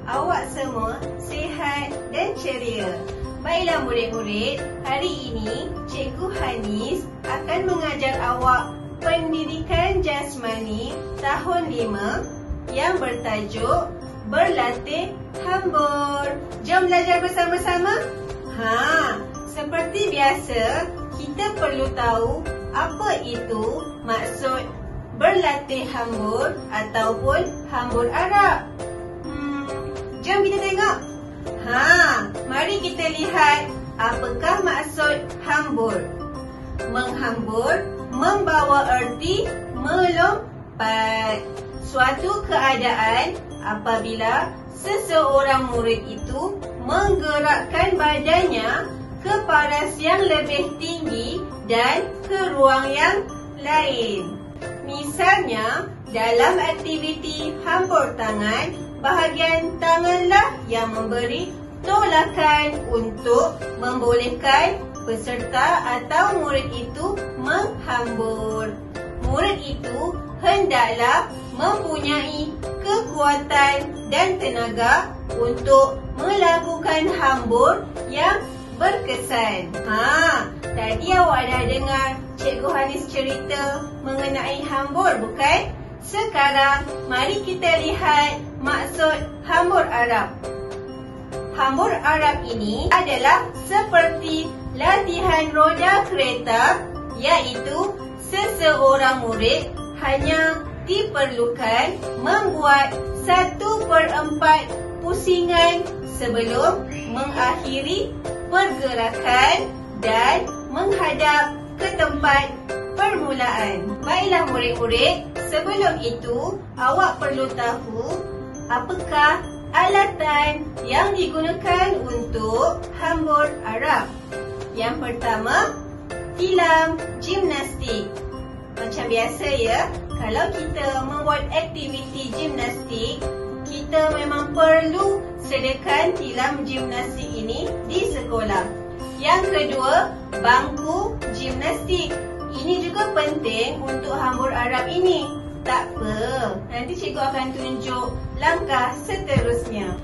awak semua sihat dan ceria? Baiklah murid-murid, hari ini Cikgu Hanis akan mengajar awak pendidikan jasmani tahun 5 yang bertajuk Berlatih Hambur. Jom belajar bersama-sama. Seperti biasa, kita perlu tahu apa itu maksud berlatih hambur ataupun hambur Arab. Jom kita tengok. Mari kita lihat apakah maksud hambur. Menghambur membawa erti melompat. Suatu keadaan apabila seseorang murid itu menggerakkan badannya ke paras yang lebih tinggi dan ke ruang yang lain. Misalnya, dalam aktiviti hambur tangan, bahagian tanganlah yang memberi tolakan untuk membolehkan peserta atau murid itu menghambur. Murid itu hendaklah mempunyai kekuatan dan tenaga untuk melakukan hambur yang berkesan. Tadi awak dah dengar Cikgu Hanis cerita mengenai hambur, bukan? Sekarang mari kita lihat maksud hambur Arab. Hambur Arab ini adalah seperti latihan roda kereta, iaitu seseorang murid hanya diperlukan membuat 1/4 pusingan sebelum mengakhiri pergerakan dan menghadap ke tempat permulaan. Baiklah murid-murid, sebelum itu awak perlu tahu apakah alatan yang digunakan untuk hambur Arab. Yang pertama, tilam gimnastik. Macam biasa ya, kalau kita membuat aktiviti gimnastik, kita memang perlu sediakan tilam gimnastik ini di sekolah. Yang kedua, bangku gimnastik. Ini juga penting untuk hambur Arab ini. Tak apa, nanti cikgu akan tunjuk langkah seterusnya.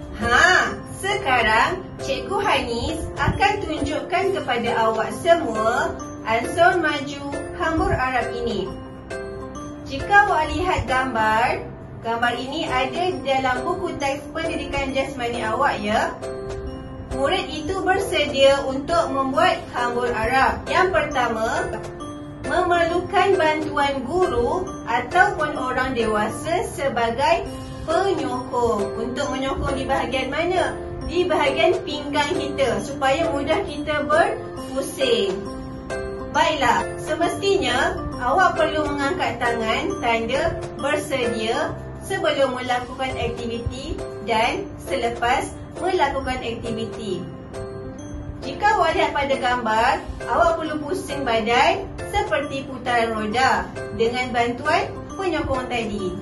Sekarang Cikgu Hanis akan tunjukkan kepada awak semua ansur maju hambur Arab ini. Jika awak lihat gambar ini ada dalam buku teks pendidikan jasmani awak ya. Murid itu bersedia untuk membuat hambur Arab. Yang pertama, memerlukan bantuan guru ataupun orang dewasa sebagai penyokong. Untuk menyokong di bahagian mana? Di bahagian pinggang kita supaya mudah kita berpusing. Baiklah, semestinya awak perlu mengangkat tangan tanda bersedia sebelum melakukan aktiviti dan selepas melakukan aktiviti. Jika awak lihat pada gambar, awak perlu pusing badan seperti putaran roda dengan bantuan penyokong tadi.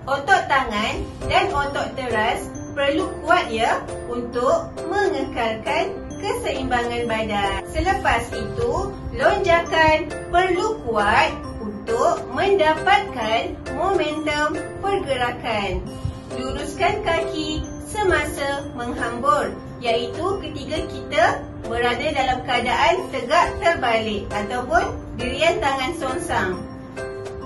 Otot tangan dan otot teras perlu kuat ya untuk mengekalkan keseimbangan badan. Selepas itu, lonjakan perlu kuat untuk mendapatkan momentum pergerakan. Luruskan kaki semasa menghambur, iaitu ketika kita berada dalam keadaan tegak terbalik ataupun dirian tangan songsang.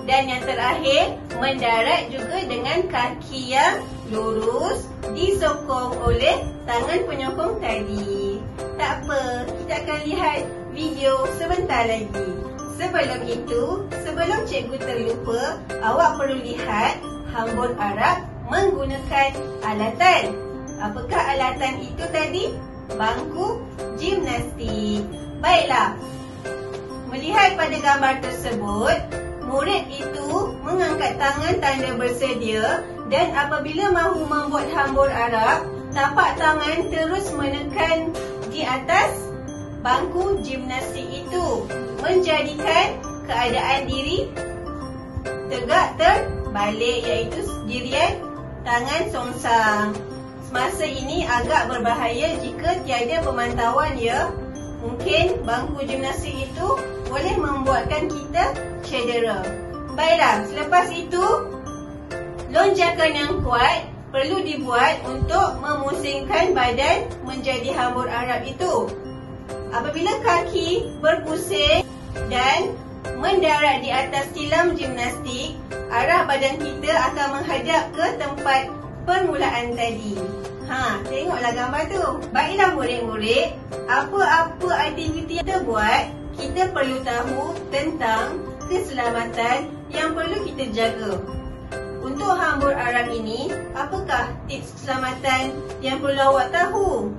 Dan yang terakhir, mendarat juga dengan kaki yang lurus disokong oleh tangan penyokong tadi. Tak apa, kita akan lihat video sebentar lagi. Sebelum itu, sebelum cikgu terlupa, awak perlu lihat hambur Arab menggunakan alatan. Apakah alatan itu tadi? Bangku gimnastik. Baiklah, melihat pada gambar tersebut, murid itu mengangkat tangan tanda bersedia dan apabila mahu membuat hambur Arab, tapak tangan terus menekan di atas bangku gimnastik itu, menjadikan keadaan diri tegak terbalik, iaitu dirian tangan songsang. Semasa ini agak berbahaya jika tiada pemantauan ya. Mungkin bangku gimnastik itu boleh membuatkan kita cedera. Baiklah, selepas itu lonjakan yang kuat perlu dibuat untuk memusingkan badan menjadi hambur Arab itu. Apabila kaki berpusing dan mendarat di atas tilam gimnastik, arah badan kita akan menghadap ke tempat permulaan tadi. Tengoklah gambar tu. Baiklah murid-murid, apa-apa aktiviti yang kita buat, kita perlu tahu tentang keselamatan yang perlu kita jaga. Untuk hambur Arab ini, apakah tips keselamatan yang perlu awak tahu?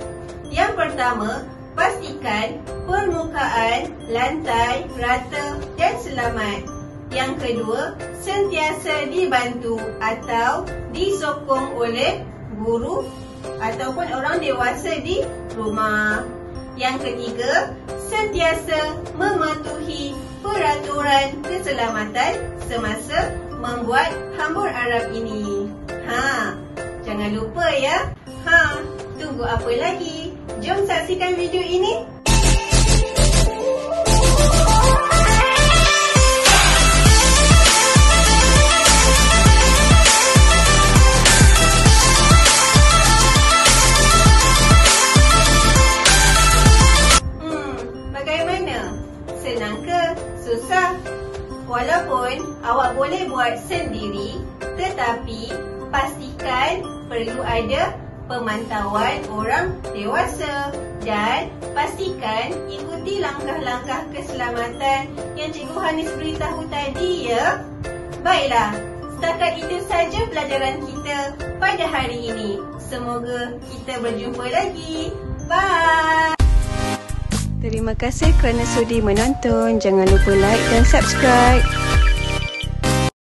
Yang pertama, pastikan permukaan lantai rata dan selamat. Yang kedua, sentiasa dibantu atau disokong oleh guru ataupun orang dewasa di rumah. Yang ketiga, sentiasa mematuhi peraturan keselamatan semasa membuat hambur Arab ini. Jangan lupa ya. Tunggu apa lagi? Jom saksikan video ini. Bagaimana? Senang ke? Susah? Walaupun awak boleh buat sendiri, tetapi pastikan perlu ada pemantauan orang dewasa dan pastikan ikuti langkah-langkah keselamatan yang Cikgu Hanis beritahu tadi ya. Baiklah, setakat itu saja pelajaran kita pada hari ini. Semoga kita berjumpa lagi. Bye! Terima kasih kerana sudi menonton. Jangan lupa like dan subscribe.